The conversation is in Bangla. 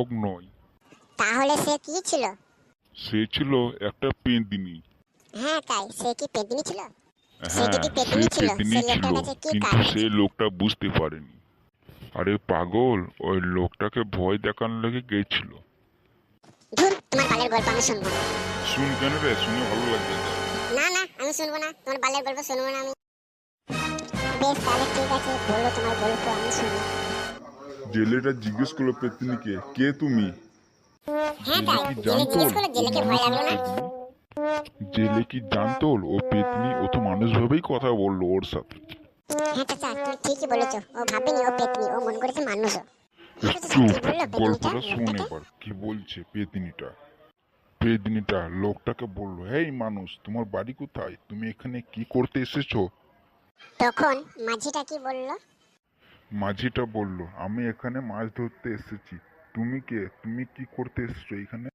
লোক নয়। তাহলে সে কি ছিল? সে ছিল একটা পেঁদিনি। হ্যাঁ তাই, সে কি পেতনি ছিল? সে হ্যাঁ, যদি সে পেতনি ছিল, পেঁদিনি সে ছিল, লোকটার কাছে কি কিন্তু কাজ? সে লোকটা বুঝতে পারেনি। আরে পাগল, ওই লোকটাকে ভয় দেখানোর লেগে গেছিল। ধুর, তোমার বালের গল্প আমি শুনবো না। শুন কেন রে, শুনে ভালো লাগবে যা। না না, আমি শুনবো না, তোমার বালের গল্প শুনবো না আমি। বেশ তাহলে ঠিক আছে, বলো তোমার গল্প, আমি শুনি। জেলেটা জিজ্ঞেস করলো পেতনিকে, কে তুমি? হ্যাঁ জেলে তাই, কি জেলে জানতো জিজ্ঞেস করলো, ও জেলেকে ভয় মানুষ না লাগলো না? পেতনি? জেলে কি জানতো ও পেতনি? ও তো মানুষ ভেবেই কথা বললো ওর সাথে। হ্যাঁ চাচা, তুমি ঠিকই বলেছো, ও ভাবেনি ও পেতনি, ও মন করেছে মানুষও। হ্যাঁ চাচা, চুপ, কি বললো পেতনিটা গল্পটা শোন লোকটাকে? এবার কি বলছে পেতনিটা। পেতনিটা লোকটাকে বলল, হেই মানুষ, তোমার বাড়ি কোথায়? তুমি এখানে কি করতে এসেছো? তখন মাঝিটা কি বললো? মাঝিটা বলল, আমি এখানে মাছ ধরতে এসেছি। তুমি কে? তুমি কি করতে এসেছো এখানে?